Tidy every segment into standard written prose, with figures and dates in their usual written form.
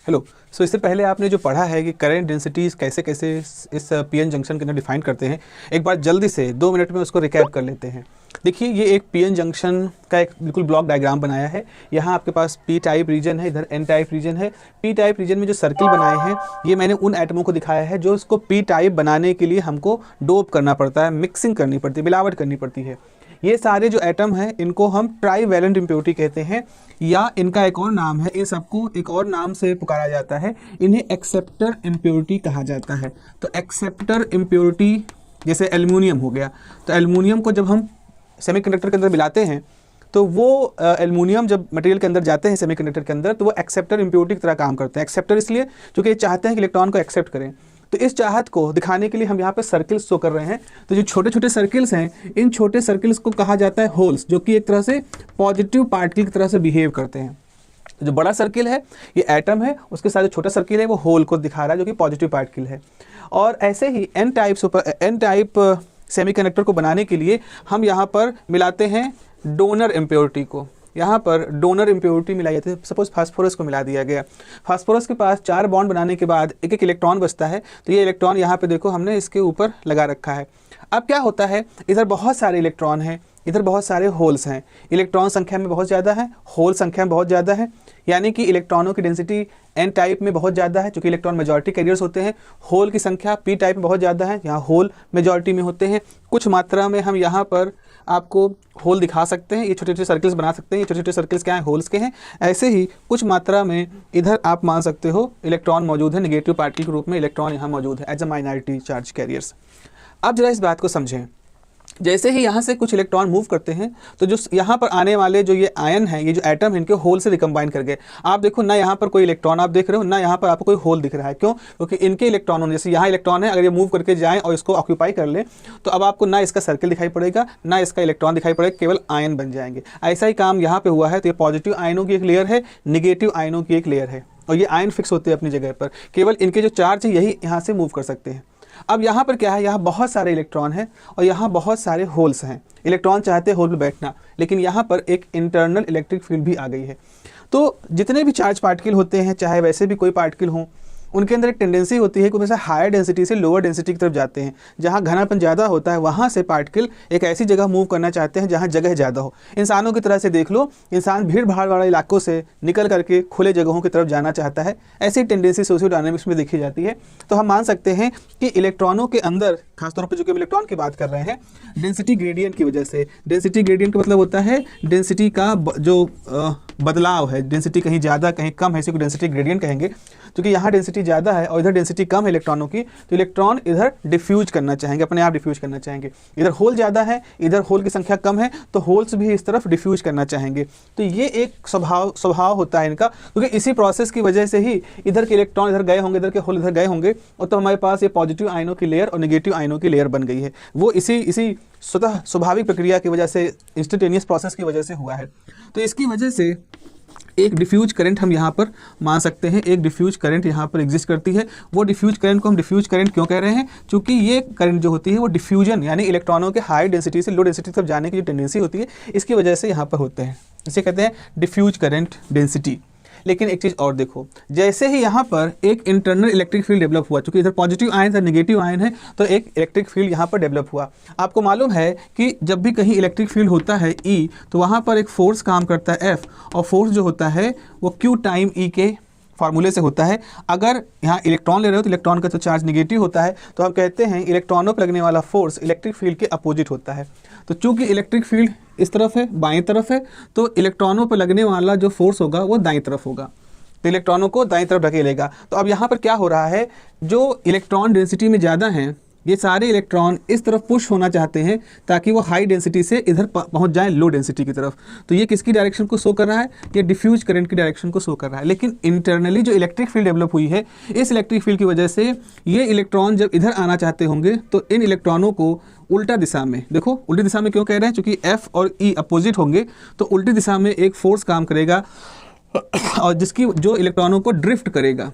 Hello. इससे पहले आपने जो पढ़ा है कि करंट डेंसिटीज कैसे कैसे इस पीएन जंक्शन के अंदर डिफाइन करते हैं, एक बार जल्दी से 2 मिनट में उसको रिकैप कर लेते हैं। देखिए, ये एक पीएन जंक्शन का एक बिल्कुल ब्लॉक डायग्राम बनाया है। यहाँ आपके पास पी टाइप रीजन है, इधर एन टाइप रीजन है। पी टाइप रीजन में जो सर्किल बनाए हैं, ये मैंने उन एटमों को दिखाया है जो इसको पी टाइप बनाने के लिए हमको डोप करना पड़ता है, मिक्सिंग करनी पड़ती है, मिलावट करनी पड़ती है। ये सारे जो एटम हैं, इनको हम ट्राईवैलेंट इम्प्योरिटी कहते हैं, या इनका एक और नाम है, इन सबको एक और नाम से पुकारा जाता है, इन्हें एक्सेप्टर इम्प्योरिटी कहा जाता है। तो एक्सेप्टर इम्प्योरिटी, जैसे एल्युमिनियम हो गया, तो एल्युमिनियम को जब हम सेमीकंडक्टर के अंदर मिलाते हैं, तो वो एल्युमिनियम जब मटेरियल के अंदर जाते हैं सेमीकंडक्टर के अंदर, तो वो एक्सेप्टर इम्प्योरिटी की तरह काम करते हैं। एक्सेप्टर इसलिए क्योंकि ये चाहते हैं कि इलेक्ट्रॉन को एक्सेप्ट करें। तो इस चाहत को दिखाने के लिए हम यहाँ पे सर्किल्स शो कर रहे हैं। तो जो छोटे छोटे सर्किल्स हैं, इन छोटे सर्किल्स को कहा जाता है होल्स, जो कि एक तरह से पॉजिटिव पार्टिकल की तरह से बिहेव करते हैं। जो बड़ा सर्किल है ये एटम है, उसके साथ जो छोटा सर्किल है वो होल को दिखा रहा है, जो कि पॉजिटिव पार्टिकल है। और ऐसे ही एन टाइप सेमीकंडक्टर को बनाने के लिए हम यहाँ पर मिलाते हैं डोनर इम्प्योरिटी को। यहाँ पर डोनर इम्प्योरिटी मिलाई जाती है। सपोज फास्फोरस को मिला दिया गया, फास्फोरस के पास 4 बॉन्ड बनाने के बाद एक एक इलेक्ट्रॉन बचता है, तो ये इलेक्ट्रॉन यहाँ पे देखो हमने इसके ऊपर लगा रखा है। अब क्या होता है, इधर बहुत सारे इलेक्ट्रॉन हैं, इधर बहुत सारे होल्स हैं। इलेक्ट्रॉन संख्या में बहुत ज़्यादा है, होल संख्या में बहुत ज़्यादा है, यानी कि इलेक्ट्रॉनों की डेंसिटी एन टाइप में बहुत ज़्यादा है, क्योंकि इलेक्ट्रॉन मेजॉरिटी कैरियर्स होते हैं। होल की संख्या पी टाइप में बहुत ज़्यादा है, यहाँ होल मेजॉरिटी में होते हैं। कुछ मात्रा में हम यहाँ पर आपको होल दिखा सकते हैं, ये छोटे छोटे सर्कल्स बना सकते हैं। ये छोटे छोटे सर्कल्स क्या हैं, होल्स के हैं। ऐसे ही कुछ मात्रा में इधर आप मान सकते हो इलेक्ट्रॉन मौजूद है, नेगेटिव पार्टिकल के रूप में इलेक्ट्रॉन यहाँ मौजूद है as a minority charge carriers. अब जरा इस बात को समझें, जैसे ही यहाँ से कुछ इलेक्ट्रॉन मूव करते हैं, तो जो यहाँ पर आने वाले जो ये आयन है, ये जो एटम है, इनके होल से रिकम्बाइन कर गए। आप देखो ना यहाँ पर कोई इलेक्ट्रॉन आप देख रहे हो, ना यहाँ पर आपको कोई होल दिख रहा है। क्यों? क्योंकि इनके इलेक्ट्रॉनों, जैसे यहाँ इलेक्ट्रॉन है, अगर ये मूव करके जाएँ और इसको ऑक्यूपाई कर ले, तो अब आपको ना इसका सर्किल दिखाई पड़ेगा, ना इसका इलेक्ट्रॉन दिखाई पड़ेगा, केवल आयन बन जाएंगे। ऐसा ही काम यहाँ पर हुआ है। तो ये पॉजिटिव आयनों की एक लेयर है, निगेटिव आयनों की एक लेयर है, और ये आयन फिक्स होते हैं अपनी जगह पर। केवल इनके जो चार्ज है यही यहाँ से मूव कर सकते हैं। अब यहाँ पर क्या है, यहाँ बहुत सारे इलेक्ट्रॉन हैं और यहाँ बहुत सारे होल्स हैं। इलेक्ट्रॉन चाहते हैं होल में बैठना, लेकिन यहाँ पर एक इंटरनल इलेक्ट्रिक फील्ड भी आ गई है। तो जितने भी चार्ज पार्टिकल होते हैं, चाहे वैसे भी कोई पार्टिकल हों, उनके अंदर एक टेंडेंसी होती है कि वैसे हायर डेंसिटी से लोअर डेंसिटी की तरफ जाते हैं। जहाँ घनापन ज़्यादा होता है, वहाँ से पार्टिकल एक ऐसी जगह मूव करना चाहते हैं जहाँ जगह ज़्यादा हो। इंसानों की तरह से देख लो, इंसान भीड़ भाड़ वाले इलाकों से निकल करके खुले जगहों की तरफ जाना चाहता है। ऐसी टेंडेंसी सोशियोडायनामिक्स में देखी जाती है। तो हम मान सकते हैं कि इलेक्ट्रॉनों के अंदर, खासतौर पर जो कि हम इलेक्ट्रॉन की बात कर रहे हैं, डेंसिटी ग्रेडियंट की वजह से, डेंसिटी ग्रेडियंट का मतलब होता है डेंसिटी का जो बदलाव है, डेंसिटी कहीं ज़्यादा कहीं कम है, इसी को डेंसिटी ग्रेडियंट कहेंगे। क्योंकि यहाँ डेंसिटी ज़्यादा है और इधर डेंसिटी कम है इलेक्ट्रॉनों की, तो इलेक्ट्रॉन इधर डिफ्यूज करना चाहेंगे, अपने आप डिफ्यूज करना चाहेंगे। इधर होल ज़्यादा है, इधर होल की संख्या कम है, तो होल्स भी इस तरफ डिफ्यूज करना चाहेंगे। तो ये एक स्वभाव होता है इनका, क्योंकि इसी प्रोसेस की वजह से ही इधर के इलेक्ट्रॉन इधर गए होंगे, इधर के होल इधर गए होंगे, और तो हमारे पास ये पॉजिटिव आयनों की लेयर और नेगेटिव आयनों की लेयर बन गई है। वो इसी स्वतः स्वाभाविक प्रक्रिया की वजह से, इंस्टेंटेनियस प्रोसेस की वजह से हुआ है। तो इसकी वजह से एक डिफ्यूज करंट हम यहाँ पर मान सकते हैं, एक डिफ्यूज करंट यहाँ पर एग्जिस्ट करती है। वो डिफ्यूज करंट को हम डिफ्यूज करंट क्यों कह रहे हैं? क्योंकि ये करंट जो होती है वो डिफ्यूजन, यानी इलेक्ट्रॉनों के हाई डेंसिटी से लो डेंसिटी तक जाने की जो टेंडेंसी होती है, इसकी वजह से यहाँ पर होते हैं। इसे कहते हैं डिफ्यूज करंट डेंसिटी। लेकिन एक चीज़ और देखो, जैसे ही यहाँ पर एक इंटरनल इलेक्ट्रिक फील्ड डेवलप हुआ, क्योंकि इधर पॉजिटिव आयन है, नेगेटिव आयन है, तो एक इलेक्ट्रिक फील्ड यहाँ पर डेवलप हुआ। आपको मालूम है कि जब भी कहीं इलेक्ट्रिक फील्ड होता है E, तो वहाँ पर एक फोर्स काम करता है F, और फोर्स जो होता है वो Q टाइम E के फार्मूले से होता है। अगर यहाँ इलेक्ट्रॉन ले रहे हो तो इलेक्ट्रॉन का तो चार्ज नेगेटिव होता है, तो हम कहते हैं इलेक्ट्रॉनों पर लगने वाला फोर्स इलेक्ट्रिक फील्ड के अपोजिट होता है। तो चूंकि इलेक्ट्रिक फील्ड इस तरफ है, बाएं तरफ है, तो इलेक्ट्रॉनों पर लगने वाला जो फोर्स होगा वो दाएं तरफ होगा, तो इलेक्ट्रॉनों को दाईं तरफ ढकेलेगा। तो अब यहाँ पर क्या हो रहा है, जो इलेक्ट्रॉन डेंसिटी में ज़्यादा हैं, ये सारे इलेक्ट्रॉन इस तरफ पुश होना चाहते हैं ताकि वो हाई डेंसिटी से इधर पहुँच जाएं लो डेंसिटी की तरफ। तो ये किसकी डायरेक्शन को शो कर रहा है? ये डिफ्यूज करंट की डायरेक्शन को शो कर रहा है। लेकिन इंटरनली जो इलेक्ट्रिक फील्ड डेवलप हुई है, इस इलेक्ट्रिक फील्ड की वजह से ये इलेक्ट्रॉन जब इधर आना चाहते होंगे, तो इन इलेक्ट्रॉनों को उल्टा दिशा में, देखो उल्टी दिशा में क्यों कह रहे हैं? क्योंकि F और E अपोजिट होंगे, तो उल्टी दिशा में एक फोर्स काम करेगा और जो इलेक्ट्रॉनों को ड्रिफ्ट करेगा।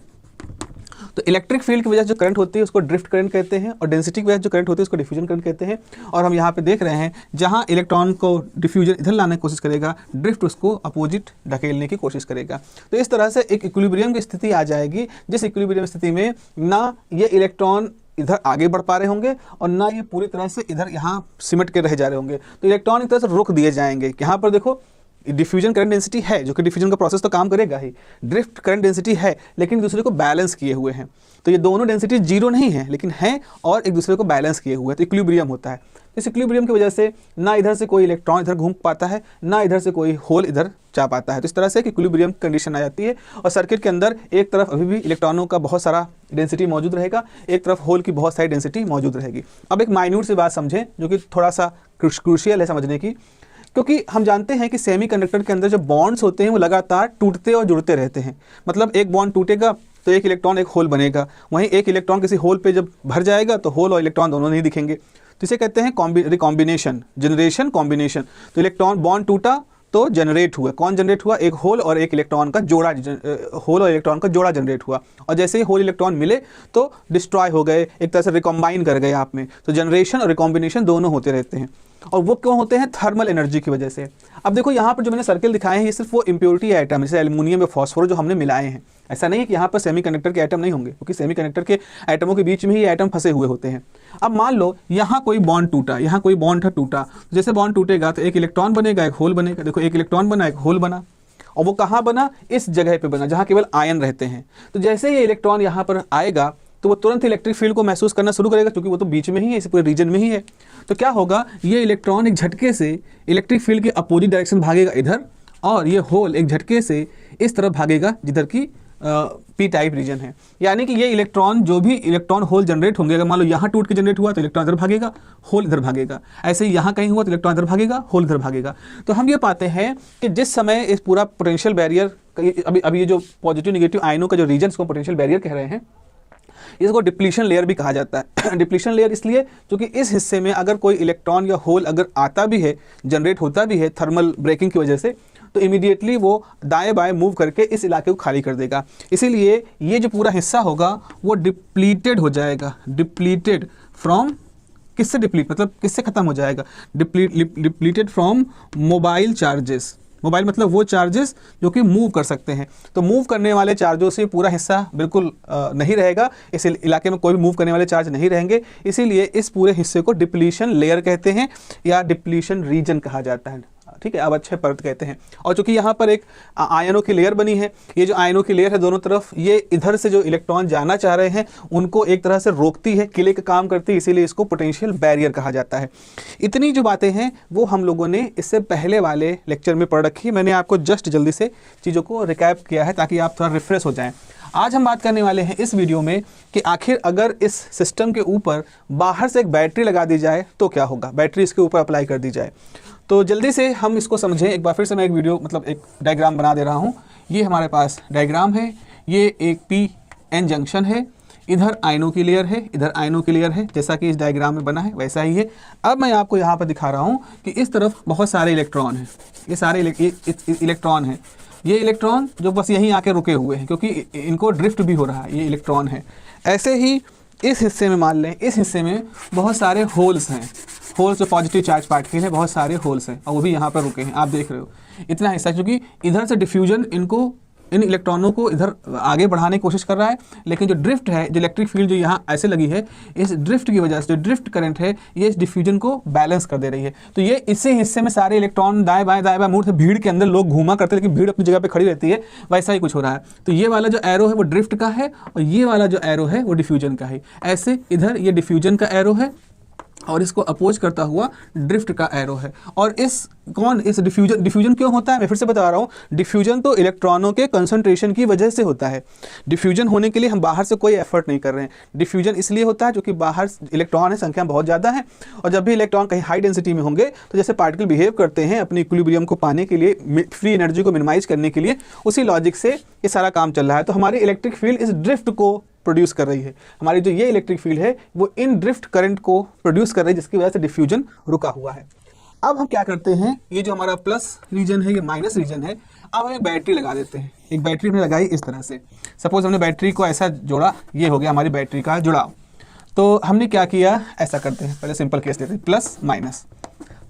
तो इलेक्ट्रिक फील्ड की वजह से जो करंट होती है उसको ड्रिफ्ट करंट कहते हैं, और डेंसिटी की वजह से जो करंट होती है उसको डिफ्यूजन करंट कहते हैं। और हम यहाँ पे देख रहे हैं जहाँ इलेक्ट्रॉन को डिफ्यूजन इधर लाने की कोशिश करेगा, ड्रिफ्ट उसको अपोजिट ढकेलने की कोशिश करेगा। तो इस तरह से एक इक्विलिब्रियम की स्थिति आ जाएगी, जिस इक्विलिब्रियम स्थिति में ना ये इलेक्ट्रॉन इधर आगे बढ़ पा रहे होंगे और ना ये पूरी तरह से इधर यहाँ सिमट के रह जा रहे होंगे। तो इलेक्ट्रॉन एक तरह से रुक दिए जाएंगे। यहाँ पर देखो डिफ्यूजन करंट डेंसिटी है, जो कि डिफ्यूजन का प्रोसेस तो काम करेगा ही, ड्रिफ्ट करंट डेंसिटी है, लेकिन एक दूसरे को बैलेंस किए हुए हैं। तो ये दोनों डेंसिटी जीरो नहीं है, लेकिन हैं और एक दूसरे को बैलेंस किए हुए हैं, तो इक्विलिब्रियम होता है। इस इक्विलिब्रियम की वजह से ना इधर से कोई इलेक्ट्रॉन इधर घूम पाता है, ना इधर से कोई होल इधर जा पाता है। तो इस तरह से इक्विलिब्रियम कंडीशन आ जाती है, और सर्किट के अंदर एक तरफ अभी भी इलेक्ट्रॉनों का बहुत सारा डेंसिटी मौजूद रहेगा, एक तरफ होल की बहुत सारी डेंसिटी मौजूद रहेगी। अब एक माइन्यूट सी बात समझें जो कि थोड़ा सा क्रूशियल है समझने की, क्योंकि हम जानते हैं कि सेमीकंडक्टर के अंदर जो बॉन्ड्स होते हैं वो लगातार टूटते और जुड़ते रहते हैं। मतलब एक बॉन्ड टूटेगा तो एक इलेक्ट्रॉन एक होल बनेगा, वहीं एक इलेक्ट्रॉन किसी होल पे जब भर जाएगा तो होल और इलेक्ट्रॉन दोनों नहीं दिखेंगे। तो इसे कहते हैं रिकॉम्बिनेशन, जनरेशन, कॉम्बिनेशन। तो इलेक्ट्रॉन बॉन्ड टूटा तो जनरेट हुआ, कौन जनरेट हुआ? एक होल और एक इलेक्ट्रॉन का जोड़ा, होल और इलेक्ट्रॉन का जोड़ा जनरेट हुआ, और जैसे ही होल इलेक्ट्रॉन मिले तो डिस्ट्रॉय हो गए, एक तरह से रिकॉम्बाइन कर गए आप में। तो जनरेशन और रिकॉम्बिनेशन दोनों होते रहते हैं, और वो क्यों होते हैं? थर्मल एनर्जी की वजह से। अब देखो यहाँ पर जो मैंने सर्कल दिखाए हैं ये सिर्फ वो इम्प्योरिटी आइटम, जैसे एल्युमिनियम या फॉस्फोरस जो हमने मिलाए हैं। ऐसा नहीं है कि यहाँ पर सेमीकंडक्टर के आइटम नहीं होंगे, क्योंकि सेमीकंडक्टर के आइटमों के बीच में ही आइटम फंसे हुए होते हैं। अब मान लो यहाँ कोई बॉन्ड टूटा, यहाँ कोई बॉन्ड था टूटा, जैसे बॉन्ड टूटेगा तो एक इलेक्ट्रॉन बनेगा, एक होल बनेगा। देखो एक इलेक्ट्रॉन बना, एक होल बना, और वो कहाँ बना? इस जगह पे बना जहाँ केवल आयन रहते हैं। तो जैसे ये इलेक्ट्रॉन यहाँ पर आएगा तो वो तुरंत इलेक्ट्रिक फील्ड को महसूस करना शुरू करेगा, क्योंकि वो तो बीच में ही है, इस पूरे रीजन में ही है। तो क्या होगा? ये इलेक्ट्रॉन एक झटके से इलेक्ट्रिक फील्ड के अपोजिट डायरेक्शन भागेगा इधर, और ये होल एक झटके से इस तरफ भागेगा जिधर की पी टाइप रीजन है। यानी कि ये इलेक्ट्रॉन, जो भी इलेक्ट्रॉन होल जनरेट होंगे, अगर मान लो यहाँ टूट के जनरेट हुआ तो इलेक्ट्रॉन इधर भागेगा, होल इधर भागेगा। ऐसे ही यहाँ कहीं हुआ तो इलेक्ट्रॉन इधर भागेगा, होल इधर भागेगा। तो हम ये पाते हैं कि जिस समय इस पूरा पोटेंशियल बैरियर, अभी ये जो पॉजिटिव निगेटिव आयनों का जो रीजन, इसको पोटेंशियल बैरियर कह रहे हैं, इसको डिप्लीशन लेयर भी कहा जाता है। डिप्लीशन लेयर इसलिए क्योंकि इस हिस्से में अगर कोई इलेक्ट्रॉन या होल अगर आता भी है, जनरेट होता भी है थर्मल ब्रेकिंग की वजह से, तो इमीडिएटली वो दाएं बाएं मूव करके इस इलाके को खाली कर देगा। इसीलिए ये जो पूरा हिस्सा होगा वो डिप्लीटेड हो जाएगा। डिप्लीटेड फ्रॉम, किससे डिप्लीट मतलब किससे खत्म हो जाएगा? Depleted from mobile charges. Mobile मतलब वो चार्जेस जो कि मूव कर सकते हैं। तो मूव करने वाले चार्जों से पूरा हिस्सा बिल्कुल नहीं रहेगा, इस इलाके में कोई भी मूव करने वाले चार्ज नहीं रहेंगे। इसीलिए इस पूरे हिस्से को डिप्लीशन लेयर कहते हैं या डिप्लीशन रीजन कहा जाता है। ठीक है, अब अच्छे परत कहते हैं। और चूंकि यहाँ पर एक आयनों की लेयर बनी है, ये जो आयनों की लेयर है दोनों तरफ, ये इधर से जो इलेक्ट्रॉन जाना चाह रहे हैं उनको एक तरह से रोकती है, किले का काम करती है, इसीलिए इसको पोटेंशियल बैरियर कहा जाता है। इतनी जो बातें हैं वो हम लोगों ने इससे पहले वाले लेक्चर में पढ़ रखी है। मैंने आपको जस्ट जल्दी से चीज़ों को रिकैप किया है ताकि आप थोड़ा रिफ्रेश हो जाएँ। आज हम बात करने वाले हैं इस वीडियो में कि आखिर अगर इस सिस्टम के ऊपर बाहर से एक बैटरी लगा दी जाए तो क्या होगा, बैटरी इसके ऊपर अप्लाई कर दी जाए। तो जल्दी से हम इसको समझें। एक बार फिर से मैं एक वीडियो मतलब एक डायग्राम बना दे रहा हूँ। ये हमारे पास डायग्राम है, ये एक पी-एन जंक्शन है, इधर आयनों की लेयर है, इधर आयनों की लेयर है, जैसा कि इस डायग्राम में बना है वैसा ही है। अब मैं आपको यहाँ पर दिखा रहा हूँ कि इस तरफ बहुत सारे इलेक्ट्रॉन हैं, ये सारे इलेक्ट्रॉन हैं। ये इलेक्ट्रॉन जो बस यहीं आके रुके हुए हैं क्योंकि इनको ड्रिफ्ट भी हो रहा है, ये इलेक्ट्रॉन है। ऐसे ही इस हिस्से में मान लें, इस हिस्से में बहुत सारे होल्स हैं, होल्स जो पॉजिटिव चार्ज पार्टिकल है, बहुत सारे होल्स हैं और वो भी यहाँ पर रुके हैं, आप देख रहे हो इतना हिस्सा, क्योंकि इधर से डिफ्यूजन इनको, इन इलेक्ट्रॉनों को इधर आगे बढ़ाने की कोशिश कर रहा है, लेकिन जो ड्रिफ्ट है, जो इलेक्ट्रिक फील्ड जो यहाँ ऐसे लगी है, इस ड्रिफ्ट की वजह से जो ड्रिफ्ट करंट है ये इस डिफ्यूजन को बैलेंस कर दे रही है। तो ये इसी हिस्से में सारे इलेक्ट्रॉन दाएं बाएं मूव से, भीड़ के अंदर लोग घूमा करते हैं लेकिन भीड़ अपनी जगह पे खड़ी रहती है, वैसा ही कुछ हो रहा है। तो ये वाला जो एरो है वो ड्रिफ्ट का है और ये वाला जो एरो है वो डिफ्यूजन का है। ऐसे इधर ये डिफ्यूजन का एरो है और इसको अपोज करता हुआ ड्रिफ्ट का एरो है। और इस डिफ्यूजन क्यों होता है, मैं फिर से बता रहा हूँ, डिफ्यूजन तो इलेक्ट्रॉनों के कंसंट्रेशन की वजह से होता है। डिफ्यूजन होने के लिए हम बाहर से कोई एफर्ट नहीं कर रहे हैं। डिफ्यूजन इसलिए होता है क्योंकि बाहर इलेक्ट्रॉन है, संख्या बहुत ज़्यादा है, और जब भी इलेक्ट्रॉन कहीं हाई डेंसिटी में होंगे तो जैसे पार्टिकल बिहेव करते हैं अपनी इक्विलिब्रियम को पाने के लिए, फ्री एनर्जी को मिनिमाइज करने के लिए, उसी लॉजिक से ये सारा काम चल रहा है। तो हमारी इलेक्ट्रिक फील्ड इस ड्रिफ्ट को प्रोड्यूस कर रही है। हमारी जो ये इलेक्ट्रिक फील्ड है वो इन ड्रिफ्ट करंट को प्रोड्यूस कर रही है, जिसकी वजह से डिफ्यूजन रुका हुआ है। अब हम क्या करते हैं, ये जो हमारा प्लस रीजन है, ये माइनस रीजन है, अब हम एक बैटरी लगा देते हैं। एक बैटरी हमने लगाई इस तरह से, सपोज हमने बैटरी को ऐसा जोड़ा, ये हो गया हमारी बैटरी का जुड़ाव। तो हमने क्या किया, ऐसा करते हैं, पहले सिंपल केस लेते हैं, प्लस माइनस।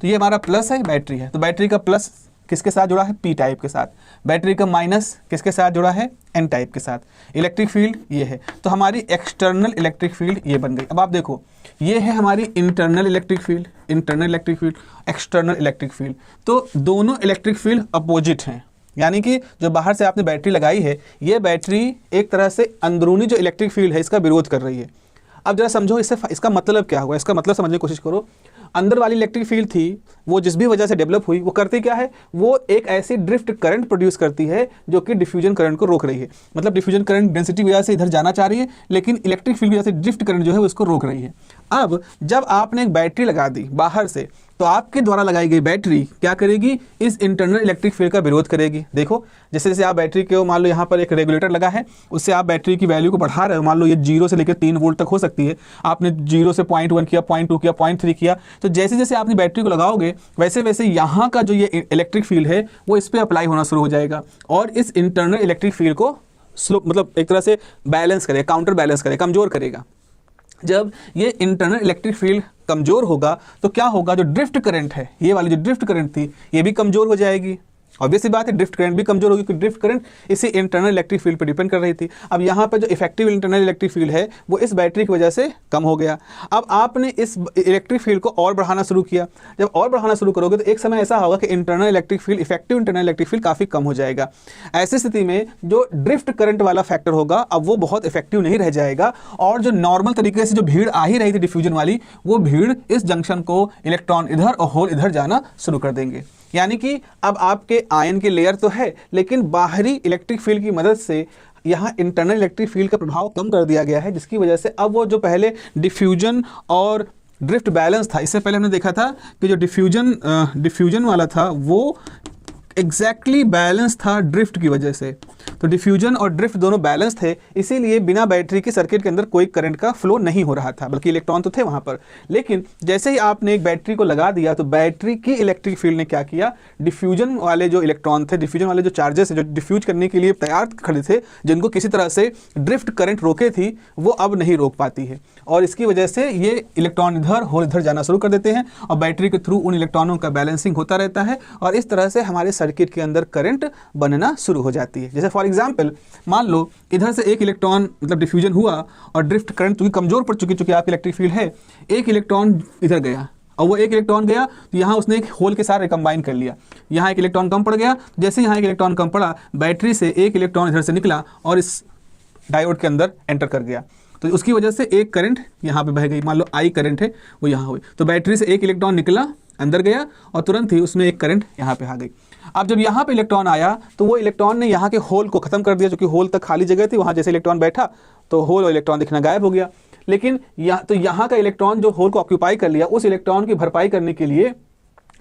तो ये हमारा प्लस है, बैटरी है, तो बैटरी का प्लस किसके साथ जुड़ा है, पी टाइप के साथ। बैटरी का माइनस किसके साथ जुड़ा है, एन टाइप के साथ। इलेक्ट्रिक फील्ड ये है, तो हमारी एक्सटर्नल इलेक्ट्रिक फील्ड ये बन गई। अब आप देखो, ये है हमारी internal electric field, internal electric field, external electric field. तो दोनों इलेक्ट्रिक फील्ड अपोजिट हैं, यानी कि जो बाहर से आपने बैटरी लगाई है, ये बैटरी एक तरह से अंदरूनी जो इलेक्ट्रिक फील्ड है इसका विरोध कर रही है। अब जरा समझो इसका मतलब क्या हुआ, इसका मतलब समझने की कोशिश करो। अंदर वाली इलेक्ट्रिक फील्ड थी, वो जिस भी वजह से डेवलप हुई, वो करती क्या है, वो एक ऐसी ड्रिफ्ट करंट प्रोड्यूस करती है जो कि डिफ्यूजन करंट को रोक रही है। मतलब डिफ्यूजन करंट डेंसिटी वजह से इधर जाना चाह रही है, लेकिन इलेक्ट्रिक फील्ड वजह से ड्रिफ्ट करंट जो है वो इसको रोक रही है। अब जब आपने एक बैटरी लगा दी बाहर से, तो आपके द्वारा लगाई गई बैटरी क्या करेगी, इस इंटरनल इलेक्ट्रिक फील्ड का विरोध करेगी। देखो, जैसे जैसे आप बैटरी के, मान लो यहाँ पर एक रेगुलेटर लगा है, उससे आप बैटरी की वैल्यू को बढ़ा रहे हो, मान लो ये 0 से लेकर 3 वोल्ट तक हो सकती है, आपने 0 से 0.1 किया, 0.2 किया, 0.3 किया, तो जैसे जैसे आपने बैटरी को लगाओगे वैसे वैसे यहाँ का जो ये इलेक्ट्रिक फील्ड है वो इस पर अप्लाई होना शुरू हो जाएगा, और इस इंटरनल इलेक्ट्रिक फील्ड को स्लो, मतलब एक तरह से बैलेंस करेगा, काउंटर बैलेंस करेगा, कमज़ोर करेगा। जब ये इंटरनल इलेक्ट्रिक फील्ड कमज़ोर होगा तो क्या होगा, जो ड्रिफ्ट करंट है, ये वाली जो ड्रिफ्ट करंट थी, ये भी कमज़ोर हो जाएगी। ऑब्वियस सी बात है, ड्रिफ्ट करंट भी कमज़ोर होगी, क्योंकि ड्रिफ्ट करंट इसी इंटरनल इलेक्ट्रिक फील्ड पर डिपेंड कर रही थी। अब यहाँ पर जो इफेक्टिव इंटरनल इलेक्ट्रिक फील्ड है वो इस बैटरी की वजह से कम हो गया। अब आपने इस इलेक्ट्रिक फील्ड को और बढ़ाना शुरू किया। जब और बढ़ाना शुरू करोगे तो एक समय ऐसा होगा कि internal electric field, effective internal electric field काफ़ी कम हो जाएगा। ऐसी स्थिति में जो ड्रिफ्ट करंट वाला फैक्टर होगा अब वो बहुत इफेक्टिव नहीं रह जाएगा, और जो नॉर्मल तरीके से जो भीड़ आ ही रही थी डिफ्यूजन वाली, वो भीड़ इस जंक्शन को इलेक्ट्रॉन इधर और होल इधर जाना शुरू कर देंगे। यानी कि अब आपके आयन के लेयर तो है, लेकिन बाहरी इलेक्ट्रिक फील्ड की मदद से यहाँ इंटरनल इलेक्ट्रिक फील्ड का प्रभाव कम कर दिया गया है, जिसकी वजह से अब वो जो पहले डिफ्यूजन और ड्रिफ्ट बैलेंस था, इससे पहले हमने देखा था कि जो डिफ्यूजन वाला था वो एग्जैक्टली बैलेंस था ड्रिफ्ट की वजह से। तो डिफ्यूजन और ड्रिफ्ट दोनों बैलेंस थे, इसीलिए बिना बैटरी के सर्किट के अंदर कोई करंट का फ्लो नहीं हो रहा था, बल्कि इलेक्ट्रॉन तो थे वहाँ पर। लेकिन जैसे ही आपने एक बैटरी को लगा दिया तो बैटरी की इलेक्ट्रिक फील्ड ने क्या किया, डिफ्यूजन वाले जो इलेक्ट्रॉन थे, डिफ्यूजन वाले जो चार्जेस जो डिफ्यूज करने के लिए तैयार खड़े थे, जिनको किसी तरह से ड्रिफ्ट करंट रोके थी, वो अब नहीं रोक पाती है, और इसकी वजह से ये इलेक्ट्रॉन इधर होल इधर जाना शुरू कर देते हैं, और बैटरी के थ्रू उन इलेक्ट्रॉनों का बैलेंसिंग होता रहता है, और इस तरह से हमारे सर्किट के अंदर करंट बनना शुरू हो जाती है। जैसे फॉर एग्जांपल मान लो इधर से एक इलेक्ट्रॉन मतलब डिफ्यूजन हुआ और ड्रिफ्ट करंट चूंकि कमजोर पड़ चुकी आपकी इलेक्ट्रिक फील्ड है, एक इलेक्ट्रॉन इधर गया, और वो एक इलेक्ट्रॉन गया तो यहाँ उसने एक होल के साथ रिकम्बाइन कर लिया, यहाँ एक इलेक्ट्रॉन कम पड़ गया। जैसे यहाँ एक इलेक्ट्रॉन कम पड़ा, बैटरी से एक इलेक्ट्रॉन इधर से निकला और इस डायोड के अंदर एंटर कर गया, तो उसकी वजह से एक करंट यहाँ पे बह गई, मान लो आई करंट है वो यहाँ हुई, तो बैटरी से एक इलेक्ट्रॉन निकला अंदर गया और तुरंत ही उसमें एक करंट यहाँ पे आ गई। अब जब यहाँ पे इलेक्ट्रॉन आया तो वो इलेक्ट्रॉन ने यहाँ के होल को खत्म कर दिया, जो कि होल तक खाली जगह थी, वहाँ जैसे इलेक्ट्रॉन बैठा तो होल और इलेक्ट्रॉन दिखना गायब हो गया। लेकिन यहाँ का इलेक्ट्रॉन जो होल को ऑक्यूपाई कर लिया, उस इलेक्ट्रॉन की भरपाई करने के लिए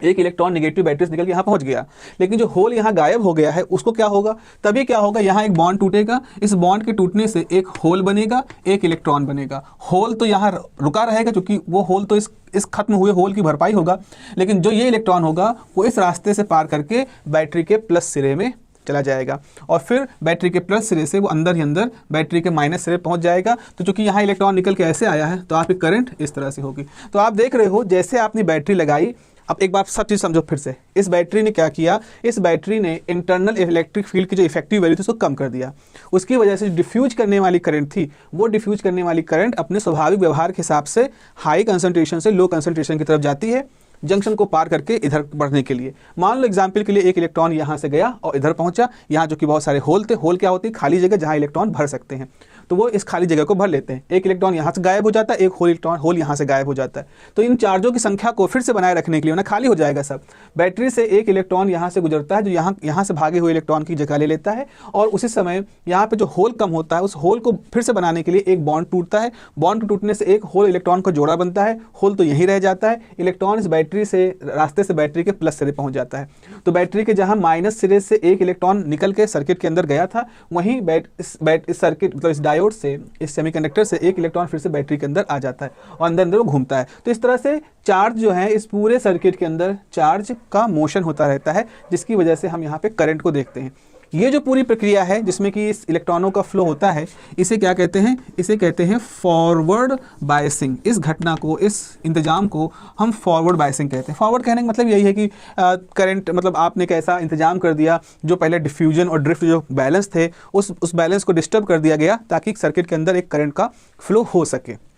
एक इलेक्ट्रॉन नेगेटिव बैटरी से निकल के यहाँ पहुँच गया। लेकिन जो होल यहाँ गायब हो गया है उसको क्या होगा, तभी क्या होगा, यहाँ एक बॉन्ड टूटेगा, इस बॉन्ड के टूटने से एक होल बनेगा, एक इलेक्ट्रॉन बनेगा। होल तो यहाँ रुका रहेगा क्योंकि वो होल तो इस खत्म हुए होल की भरपाई होगा, लेकिन जो ये इलेक्ट्रॉन होगा वो इस रास्ते से पार करके बैटरी के प्लस सिरे में चला जाएगा, और फिर बैटरी के प्लस सिरे से वो अंदर ही अंदर बैटरी के माइनस सिरे पहुंच जाएगा। तो चूंकि यहाँ इलेक्ट्रॉन निकल के ऐसे आया है तो आपकी करंट इस तरह से होगी। तो आप देख रहे हो जैसे आपने बैटरी लगाई। अब एक बार सब चीज़ समझो फिर से, इस बैटरी ने क्या किया, इस बैटरी ने इंटरनल इलेक्ट्रिक फील्ड की जो इफेक्टिव वैल्यू थी उसको कम कर दिया। उसकी वजह से डिफ्यूज करने वाली करंट थी, वो डिफ्यूज करने वाली करंट अपने स्वाभाविक व्यवहार के हिसाब से हाई कंसंट्रेशन से लो कंसंट्रेशन की तरफ जाती है, जंक्शन को पार करके इधर बढ़ने के लिए। मान लो एग्जाम्पल के लिए एक इलेक्ट्रॉन यहाँ से गया और इधर पहुँचा, यहाँ जो कि बहुत सारे होल थे, होल क्या होती है, खाली जगह जहाँ इलेक्ट्रॉन भर सकते हैं, तो वो इस खाली जगह को भर लेते हैं। एक इलेक्ट्रॉन यहाँ से गायब हो जाता है, एक होल यहाँ से गायब हो जाता है। तो इन चार्जों की संख्या को फिर से बनाए रखने के लिए ना खाली हो जाएगा सब, बैटरी से एक इलेक्ट्रॉन यहाँ से गुजरता है जो यहाँ से भागे हुए इलेक्ट्रॉन की जगह ले लेता है, और उसी समय यहाँ पे जो होल कम होता है उस होल को फिर से बनाने के लिए एक बॉन्ड टूटता है, बॉन्ड टूटने से एक होल इलेक्ट्रॉन का जोड़ा बनता है, होल तो यहीं रह जाता है, इलेक्ट्रॉन इस बैटरी से रास्ते से बैटरी के प्लस सिरे पहुँच जाता है। तो बैटरी के जहाँ माइनस सिरे से एक इलेक्ट्रॉन निकल के सर्किट के अंदर गया था, वहीं इस सर्किट मतलब इस डायोड से, इस सेमीकंडक्टर से एक इलेक्ट्रॉन फिर से बैटरी के अंदर आ जाता है और अंदर अंदर वो घूमता है। तो इस तरह से चार्ज जो है इस पूरे सर्किट के अंदर चार्ज का मोशन होता रहता है, जिसकी वजह से हम यहाँ पे करंट को देखते हैं। ये जो पूरी प्रक्रिया है जिसमें कि इस इलेक्ट्रॉनों का फ्लो होता है, इसे क्या कहते हैं? इसे कहते हैं फॉरवर्ड बायसिंग। इस घटना को, इस इंतजाम को हम फॉरवर्ड बायसिंग कहते हैं। फॉरवर्ड कहने का मतलब यही है कि करंट, मतलब आपने कैसा इंतजाम कर दिया, जो पहले डिफ्यूजन और ड्रिफ्ट जो बैलेंस थे उस बैलेंस को डिस्टर्ब कर दिया गया ताकि सर्किट के अंदर एक करंट का फ्लो हो सके।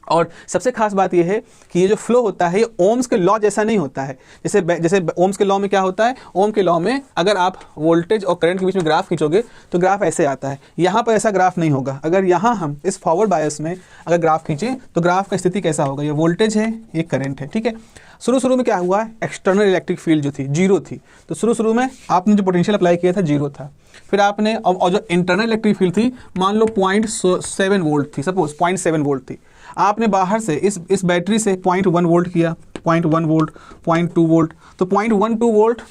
और सबसे खास बात यह है कि ये जो फ्लो होता है ये ओम्स के लॉ जैसा नहीं होता है। जैसे ओम्स के लॉ में क्या होता है? ओम के लॉ में अगर आप वोल्टेज और करंट के बीच में ग्राफ खींचोगे तो ग्राफ ऐसे आता है। यहाँ पर ऐसा ग्राफ नहीं होगा। अगर यहाँ हम इस फॉरवर्ड बायस में अगर ग्राफ खींचें तो ग्राफ का स्थिति कैसा होगा? ये वोल्टेज है, ये करंट है, ठीक है। शुरू में क्या हुआ? एक्सटर्नल इलेक्ट्रिक फील्ड जो थी जीरो थी, तो शुरू में आपने जो पोटेंशियल अप्लाई किया था जीरो था। फिर आपने और जो इंटरनल इलेक्ट्रिक फील्ड थी, मान लो 0.7 वोल्ट थी, सपोज 0.7 वोल्ट थी, आपने बाहर से इस बैटरी से 0.1 वोल्ट किया, 0.1 वोल्ट, 0.2 वोल्ट, तो 0.12 वोल्ट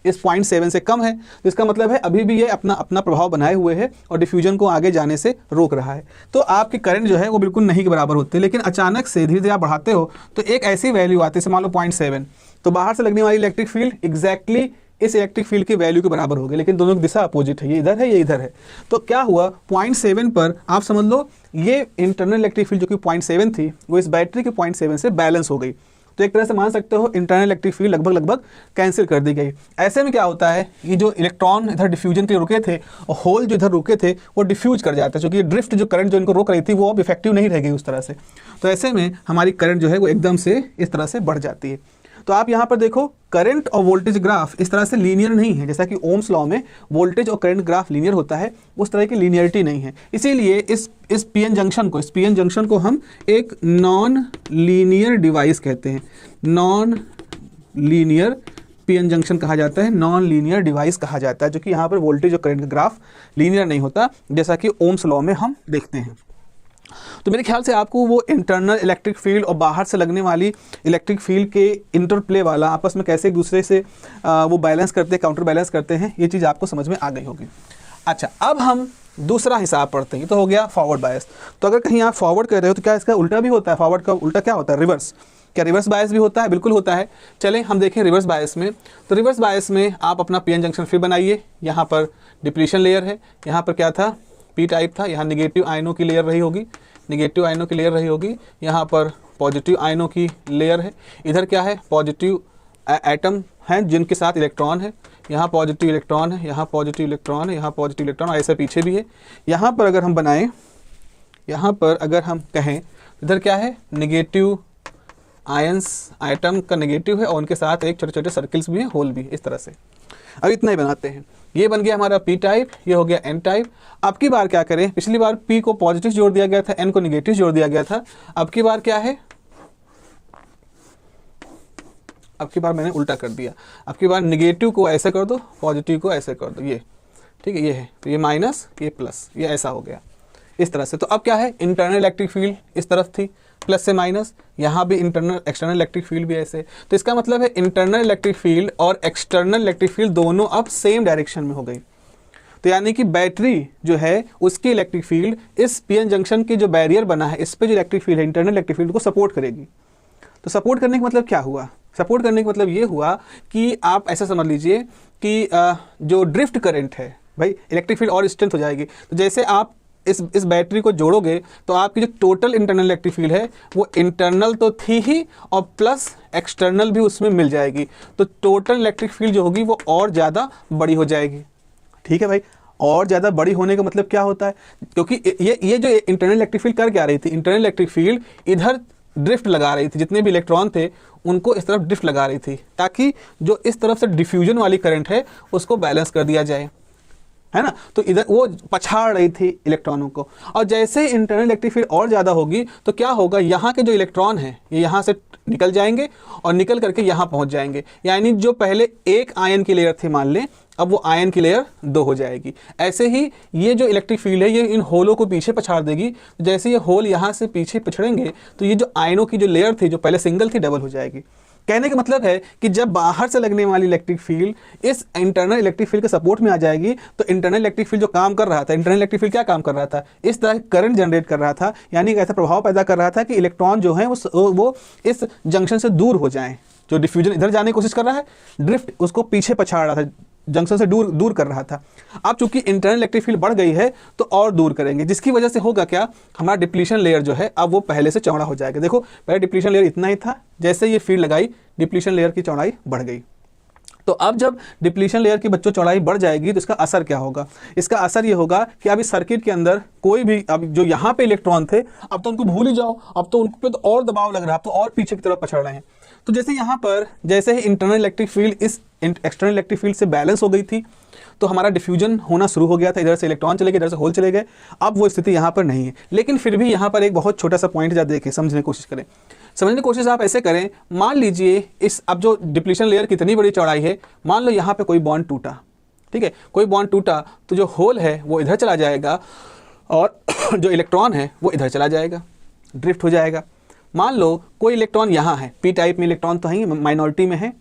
इस 0.7 से कम है, तो इसका मतलब है अभी भी ये अपना प्रभाव बनाए हुए है और डिफ्यूजन को आगे जाने से रोक रहा है। तो आपकी करंट जो है वो बिल्कुल नहीं के बराबर होते, लेकिन अचानक से धीरे धीरे आप बढ़ाते हो तो एक ऐसी वैल्यू आती है, मान लो 0.7, तो बाहर से लगने वाली इलेक्ट्रिक फील्ड एग्जैक्टली इस इलेक्ट्रिक फील्ड की वैल्यू के बराबर हो गई, लेकिन दोनों की दिशा अपोजिट है, ये इधर है, ये इधर है। तो क्या हुआ? 0.7 पर आप समझ लो ये इंटरनल इलेक्ट्रिक फील्ड जो कि 0.7 थी वो इस बैटरी के 0.7 से बैलेंस हो गई। तो एक तरह से मान सकते हो इंटरनल इलेक्ट्रिक फील्ड लगभग कैंसिल कर दी गई। ऐसे में क्या होता है, ये जो इलेक्ट्रॉन इधर डिफ्यूजन के लिए रुके थे और होल जो इधर रुके थे वो डिफ्यूज कर जाता है, क्योंकि ड्रिफ्ट जो करंट जो इनको रोक रही थी वो अब इफेक्टिव नहीं रह गई उस तरह से। तो ऐसे में हमारी करंट जो है वो एकदम से इस तरह से बढ़ जाती है। तो आप यहाँ पर देखो करंट और वोल्टेज ग्राफ इस तरह से लीनियर नहीं है, जैसा कि ओम्स लॉ में वोल्टेज और करंट ग्राफ लीनियर होता है, उस तरह की लीनियरिटी नहीं है। इसीलिए इस पीएन जंक्शन को हम एक नॉन लीनियर डिवाइस कहते हैं। नॉन लीनियर पीएन जंक्शन कहा जाता है, नॉन लीनियर डिवाइस कहा जाता है, जो कि यहाँ पर वोल्टेज और करंट का ग्राफ लीनियर नहीं होता, जैसा कि ओम्स लॉ में हम देखते हैं। तो मेरे ख्याल से आपको वो इंटरनल इलेक्ट्रिक फील्ड और बाहर से लगने वाली इलेक्ट्रिक फील्ड के इंटरप्ले वाला, आपस में कैसे एक दूसरे से वो बैलेंस करते हैं, काउंटर बैलेंस करते हैं, ये चीज़ आपको समझ में आ गई होगी। अच्छा, अब हम दूसरा हिसाब पढ़ते हैं। ये तो हो गया फॉरवर्ड बायस। तो अगर कहीं आप फॉरवर्ड कर रहे हो तो क्या इसका उल्टा भी होता है? फॉरवर्ड का उल्टा क्या होता है? रिवर्स। क्या रिवर्स बायस भी होता है? बिल्कुल होता है। चलें हम देखें रिवर्स बायस में। तो रिवर्स बायस में आप अपना पीएन जंक्शन फिर बनाइए। यहाँ पर डिप्लीशन लेयर है, यहाँ पर क्या था? पी टाइप था, यहाँ निगेटिव आयनों की लेयर रही होगी, निगेटिव आयनों की लेयर रही होगी, यहाँ पर पॉजिटिव आयनों की लेयर है। इधर क्या है? पॉजिटिव एटम हैं जिनके साथ इलेक्ट्रॉन है, यहाँ पॉजिटिव इलेक्ट्रॉन है, यहाँ पॉजिटिव इलेक्ट्रॉन है, यहाँ पॉजिटिव इलेक्ट्रॉन, ऐसे पीछे भी है। यहाँ पर अगर हम बनाएं, यहाँ पर अगर हम कहें, इधर क्या है? निगेटिव आयंस आइटम का निगेटिव है और उनके साथ एक छोटे छोटे सर्किल्स भी हैं, होल भी है, इस तरह से। अब इतना ही बनाते हैं। ये बन गया हमारा पी टाइप, ये हो गया एन टाइप। अब की बार क्या करें? पिछली बार पी को पॉजिटिव जोड़ दिया गया था, एन को निगेटिव जोड़ दिया गया था। अब की बार क्या है? अब की बार मैंने उल्टा कर दिया। अब की बार निगेटिव को ऐसे कर दो, पॉजिटिव को ऐसे कर दो, ये ठीक है, ये है, तो ये माइनस, ये प्लस, ये ऐसा हो गया इस तरह से। तो अब क्या है? इंटरनल इलेक्ट्रिक फील्ड इस तरफ थी, प्लस से माइनस, यहाँ भी इंटरनल एक्सटर्नल इलेक्ट्रिक फील्ड भी ऐसे। तो इसका मतलब है इंटरनल इलेक्ट्रिक फील्ड और एक्सटर्नल इलेक्ट्रिक फील्ड दोनों अब सेम डायरेक्शन में हो गई। तो यानी कि बैटरी जो है उसकी इलेक्ट्रिक फील्ड इस पीएन जंक्शन की जो बैरियर बना है इस पे जो इलेक्ट्रिक फील्ड है, इंटरनल इलेक्ट्रिक फील्ड को सपोर्ट करेगी। तो सपोर्ट करने का मतलब क्या हुआ? सपोर्ट करने का मतलब ये हुआ कि आप ऐसा समझ लीजिए कि जो ड्रिफ्ट करंट है भाई, इलेक्ट्रिक फील्ड और स्ट्रेंथ हो जाएगी। तो जैसे आप इस बैटरी को जोड़ोगे तो आपकी जो टोटल इंटरनल इलेक्ट्रिक फील्ड है वो इंटरनल तो थी ही और प्लस एक्सटर्नल भी उसमें मिल जाएगी। तो टोटल इलेक्ट्रिक फील्ड जो होगी वो और ज़्यादा बड़ी हो जाएगी। ठीक है भाई, और ज़्यादा बड़ी होने का मतलब क्या होता है? क्योंकि ये जो इंटरनल इलेक्ट्रिक फील्ड कर क्या रही थी? इंटरनल इलेक्ट्रिक फील्ड इधर ड्रिफ्ट लगा रही थी, जितने भी इलेक्ट्रॉन थे उनको इस तरफ ड्रिफ्ट लगा रही थी, ताकि जो इस तरफ से डिफ्यूजन वाली करंट है उसको बैलेंस कर दिया जाए, है ना। तो इधर वो पछाड़ रही थी इलेक्ट्रॉनों को। और जैसे इंटरनल इलेक्ट्रिक फील्ड और ज़्यादा होगी तो क्या होगा? यहाँ के जो इलेक्ट्रॉन हैं ये यहाँ से निकल जाएंगे और निकल करके यहाँ पहुँच जाएंगे। यानी जो पहले एक आयन की लेयर थी मान लें, अब वो आयन की लेयर 2 हो जाएगी। ऐसे ही ये जो इलेक्ट्रिक फील्ड है ये इन होलों को पीछे पछाड़ देगी। जैसे ये होल यहाँ से पीछे पिछड़ेंगे तो ये जो आयनों की जो लेयर थी जो पहले सिंगल थी डबल हो जाएगी। कहने का मतलब है कि जब बाहर से लगने वाली इलेक्ट्रिक फील्ड इस इंटरनल इलेक्ट्रिक फील्ड के सपोर्ट में आ जाएगी तो इंटरनल इलेक्ट्रिक फील्ड जो काम कर रहा था, इंटरनल इलेक्ट्रिक फील्ड क्या काम कर रहा था? इस तरह करंट जनरेट कर रहा था, यानी ऐसा प्रभाव पैदा कर रहा था कि इलेक्ट्रॉन जो है वो इस जंक्शन से दूर हो जाएं। जो डिफ्यूजन इधर जाने की कोशिश कर रहा है, ड्रिफ्ट उसको पीछे पछाड़ रहा था, जंक्शन से दूर दूर कर रहा था। अब चूंकि इंटरनल इलेक्ट्रिक फील्ड बढ़ गई है तो और दूर करेंगे, जिसकी वजह से होगा क्या, हमारा डिप्लीशन लेयर जो है अब वो पहले से चौड़ा हो जाएगा। देखो पहले डिप्लीशन लेयर इतना ही था, जैसे ये फील्ड लगाई डिप्लीशन लेयर की चौड़ाई बढ़ गई। तो अब जब डिप्लीशन लेयर की बच्चों चौड़ाई बढ़ जाएगी तो इसका असर क्या होगा, इसका असर ये होगा कि अब इस सर्किट के अंदर कोई भी, अब जो यहाँ पे इलेक्ट्रॉन थे अब तो उनको भूल ही जाओ, अब तो उन पे तो और दबाव लग रहा है, अब तो और पीछे की तरफ पछड़ रहे हैं। तो जैसे यहाँ पर जैसे ही इंटरनल इलेक्ट्रिक फील्ड इस एक्सटर्नल इलेक्ट्रिक फील्ड से बैलेंस हो गई थी तो हमारा डिफ्यूजन होना शुरू हो गया था, इधर से इलेक्ट्रॉन चले गए, इधर से होल चले गए। अब वो स्थिति यहाँ पर नहीं है, लेकिन फिर भी यहाँ पर एक बहुत छोटा सा पॉइंट जा देखें, समझने की कोशिश करें। समझने की कोशिश आप ऐसे करें, मान लीजिए इस अब जो डिप्लीशन लेयर कितनी बड़ी चौड़ाई है, मान लो यहाँ पे कोई बॉन्ड टूटा, ठीक है, कोई बॉन्ड टूटा तो जो होल है वो इधर चला जाएगा और जो इलेक्ट्रॉन है वो इधर चला जाएगा, ड्रिफ्ट हो जाएगा। मान लो कोई इलेक्ट्रॉन यहाँ है, पी टाइप में इलेक्ट्रॉन तो है, माइनॉरिटी में है,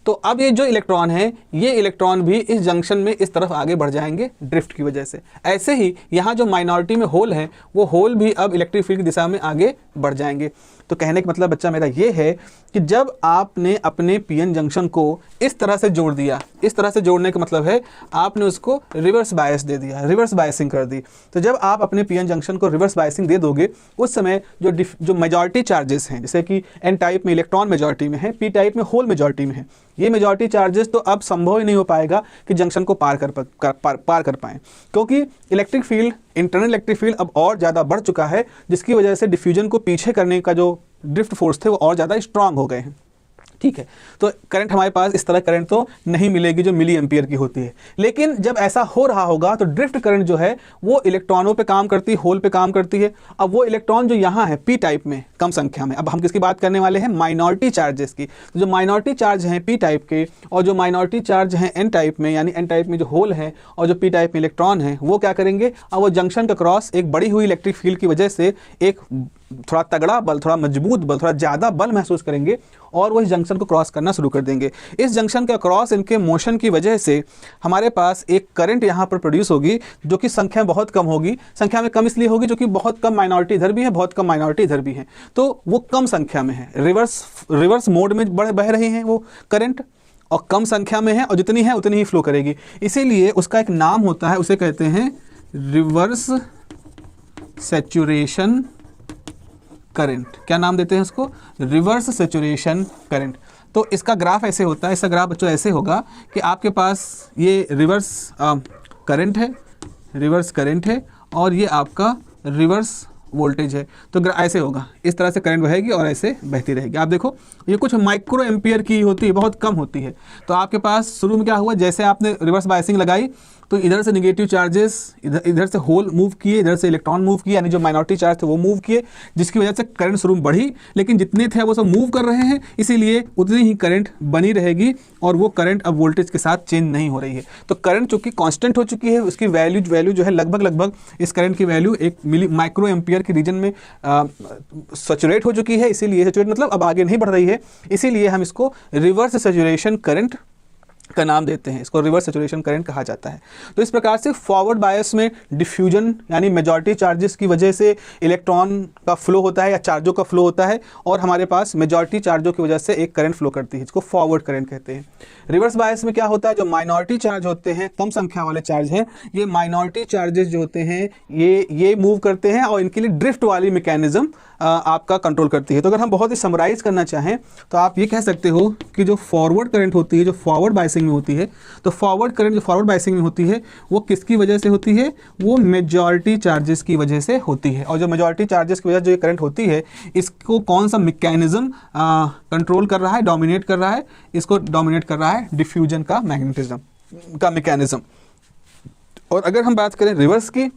तो अब ये जो इलेक्ट्रॉन है ये इलेक्ट्रॉन भी इस जंक्शन में इस तरफ आगे बढ़ जाएंगे ड्रिफ्ट की वजह से। ऐसे ही यहाँ जो माइनॉरिटी में होल है वो होल भी अब इलेक्ट्रिक फील्ड की दिशा में आगे बढ़ जाएंगे। तो कहने का मतलब बच्चा मेरा ये है कि जब आपने अपने पीएन जंक्शन को इस तरह से जोड़ दिया, इस तरह से जोड़ने का मतलब है आपने उसको रिवर्स बायस दे दिया, रिवर्स बायसिंग कर दी। तो जब आप अपने पीएन जंक्शन को रिवर्स बायसिंग दे दोगे उस समय जो मेजॉरिटी चार्जेस हैं, जैसे कि एन टाइप में इलेक्ट्रॉन मेजॉरिटी में है, पी टाइप में होल मेजॉरिटी में है, ये मेजॉरिटी चार्जेस तो अब संभव ही नहीं हो पाएगा कि जंक्शन को पार कर पाएँ, क्योंकि electric field, internal electric field अब और ज़्यादा बढ़ चुका है, जिसकी वजह से डिफ्यूजन को पीछे करने का जो ड्रिफ्ट फोर्स थे वो और ज़्यादा स्ट्रांग हो गए हैं। ठीक है, तो करंट हमारे पास इस तरह करंट तो नहीं मिलेगी जो मिली एम्पियर की होती है। लेकिन जब ऐसा हो रहा होगा तो ड्रिफ्ट करंट जो है वो इलेक्ट्रॉनों पे काम करती है, होल पे काम करती है। अब वो इलेक्ट्रॉन जो यहाँ है पी टाइप में कम संख्या में, अब हम किसकी बात करने वाले हैं, माइनॉरिटी चार्जेस की। जो माइनॉरिटी चार्ज हैं पी टाइप के और जो माइनॉरिटी चार्ज हैं एन टाइप में, यानी एन टाइप में जो होल है और जो पी टाइप में इलेक्ट्रॉन है, वो क्या करेंगे, अब वो जंक्शन का क्रॉस एक बढ़ी हुई इलेक्ट्रिक फील्ड की वजह से एक थोड़ा तगड़ा बल, थोड़ा मजबूत बल, थोड़ा ज़्यादा बल महसूस करेंगे और वो इस जंक्शन को क्रॉस करना शुरू कर देंगे। इस जंक्शन का क्रॉस इनके मोशन की वजह से हमारे पास एक करंट यहाँ पर प्रोड्यूस होगी जो कि संख्या बहुत कम होगी। संख्या में कम इसलिए होगी क्योंकि बहुत कम माइनॉरिटी इधर भी है, बहुत कम माइनॉरिटी इधर भी है, तो वो कम संख्या में है, रिवर्स मोड में बह रहे हैं वो करंट, और कम संख्या में है और जितनी है उतनी ही फ्लो करेगी। इसीलिए उसका एक नाम होता है, उसे कहते हैं रिवर्स सैचुरेशन करंट। क्या नाम देते हैं उसको, रिवर्स सैचुरेशन करंट। तो इसका ग्राफ ऐसे होता है, इसका ग्राफ बच्चों ऐसे होगा कि आपके पास ये रिवर्स करंट है, रिवर्स करंट है और ये आपका रिवर्स वोल्टेज है। तो ऐसे होगा, इस तरह से करंट बहेगी और ऐसे बहती रहेगी। आप देखो ये कुछ माइक्रो एम्पियर की होती है, बहुत कम होती है। तो आपके पास शुरू में क्या हुआ, जैसे आपने रिवर्स बायसिंग लगाई तो इधर से नेगेटिव चार्जेस, इधर से होल मूव किए, इधर से इलेक्ट्रॉन मूव किए, यानी जो माइनॉरिटी चार्ज थे वो मूव किए, जिसकी वजह से करंट शुरू में बढ़ी। लेकिन जितने थे वो सब मूव कर रहे हैं, इसीलिए उतनी ही करंट बनी रहेगी और वो करंट अब वोल्टेज के साथ चेंज नहीं हो रही है। तो करंट चूंकि कांस्टेंट हो चुकी है, उसकी वैल्यू जो है लगभग इस करंट की वैल्यू एक माइक्रो एम्पियर के रीजन में सैचुरेट हो चुकी है। इसीलिए सैचुरेट मतलब अब आगे नहीं बढ़ रही है, इसीलिए हम इसको रिवर्स सैचुरेशन करंट का नाम देते हैं, इसको रिवर्स सैचुरेशन करंट कहा जाता है। तो इस प्रकार से फॉरवर्ड बायस में डिफ्यूजन यानी मेजॉरिटी चार्जेस की वजह से इलेक्ट्रॉन का फ्लो होता है या चार्जों का फ्लो होता है, और हमारे पास मेजॉरिटी चार्जों की वजह से एक करंट फ्लो करती है, जिसको फॉरवर्ड करंट कहते हैं। रिवर्स बायस में क्या होता है, जो माइनॉरिटी चार्ज होते हैं, कम संख्या वाले चार्ज हैं, ये माइनॉरिटी चार्जेस जो होते हैं ये मूव करते हैं और इनके लिए ड्रिफ्ट वाली मैकेनिज्म आपका कंट्रोल करती है। तो अगर हम बहुत ही समराइज करना चाहें तो आप ये कह सकते हो कि जो फॉरवर्ड करंट होती है, जो फॉरवर्ड बायसिंग में होती है, तो फॉरवर्ड करंट जो फॉरवर्ड बायसिंग में होती है वो किसकी वजह से होती है, वो मेजॉरिटी चार्जेस की वजह से होती है। और जो मेजॉरिटी चार्जेस की वजह से जो ये करंट होती है, इसको कौन सा मैकेनिज्म कंट्रोल कर रहा है, डोमिनेट कर रहा है, इसको डोमिनेट कर रहा है डिफ्यूजन का मैग्नेटिज्म का मैकेनिज्म। और अगर हम बात करें रिवर्स की,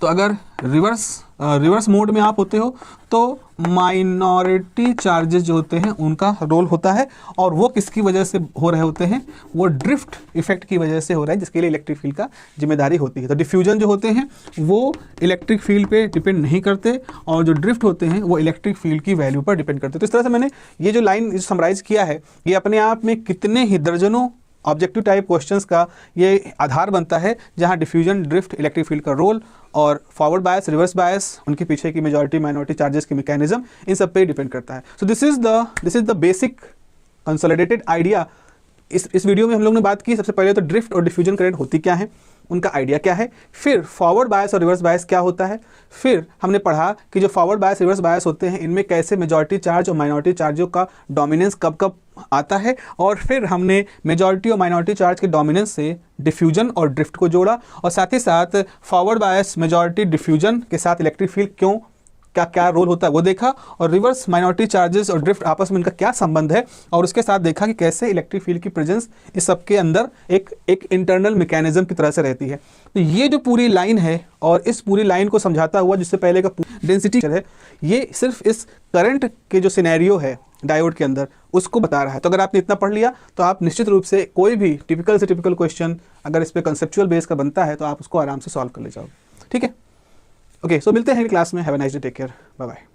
तो अगर रिवर्स मोड में आप होते हो तो माइनॉरिटी चार्जेस जो होते हैं उनका रोल होता है, और वो किसकी वजह से हो रहे होते हैं, वो ड्रिफ्ट इफेक्ट की वजह से हो रहा है, जिसके लिए इलेक्ट्रिक फील्ड का जिम्मेदारी होती है। तो डिफ्यूजन जो होते हैं वो इलेक्ट्रिक फील्ड पे डिपेंड नहीं करते, और जो ड्रिफ्ट होते हैं वो इलेक्ट्रिक फील्ड की वैल्यू पर डिपेंड करते हैं। तो इस तरह से मैंने ये जो लाइन समराइज किया है, ये अपने आप में कितने ही दर्जनों ऑब्जेक्टिव टाइप क्वेश्चंस का ये आधार बनता है, जहां डिफ्यूजन, ड्रिफ्ट, इलेक्ट्रिक फील्ड का रोल और फॉरवर्ड बायस, रिवर्स बायस, उनके पीछे की मेजॉरिटी माइनॉरिटी चार्जेस की मैकेनिज्म, इन सब पे डिपेंड करता है। So this is the basic consolidated idea इस वीडियो में हम लोग ने बात की सबसे पहले तो ड्रिफ्ट और डिफ्यूजन करंट होती क्या है, उनका आइडिया क्या है, फिर फॉरवर्ड बायस और रिवर्स बायस क्या होता है, फिर हमने पढ़ा कि जो फॉरवर्ड बायस रिवर्स बायस होते हैं इनमें कैसे मेजॉरिटी चार्ज और माइनॉरिटी चार्जों का डोमिनेंस कब कब आता है, और फिर हमने मेजॉरिटी और माइनॉरिटी चार्ज के डोमिनेंस से डिफ्यूजन और ड्रिफ्ट को जोड़ा, और साथ ही साथ फॉरवर्ड बायस मेजॉरिटी डिफ्यूजन के साथ इलेक्ट्रिक फील्ड क्यों क्या क्या रोल होता है वो देखा, और रिवर्स माइनॉरिटी चार्जेस और ड्रिफ्ट आपस में इनका क्या संबंध है, और उसके साथ देखा कि कैसे इलेक्ट्रिक फील्ड की प्रेजेंस इस सब के अंदर एक इंटरनल मैकेनिज्म की तरह से रहती है। तो ये जो पूरी लाइन है और इस पूरी लाइन को समझाता हुआ जिससे पहले का डेंसिटी है, ये सिर्फ इस करंट के जो सिनेरियो है डायोड के अंदर उसको बता रहा है। तो अगर आपने इतना पढ़ लिया तो आप निश्चित रूप से कोई भी टिपिकल से टिपिकल क्वेश्चन अगर इस पर कंसेप्चुअल बेस का बनता है तो आप उसको आराम से सॉल्व कर ले जाओगे। ठीक है, ओके, सो मिलते हैं क्लास में। Have a nice day, take care, bye bye.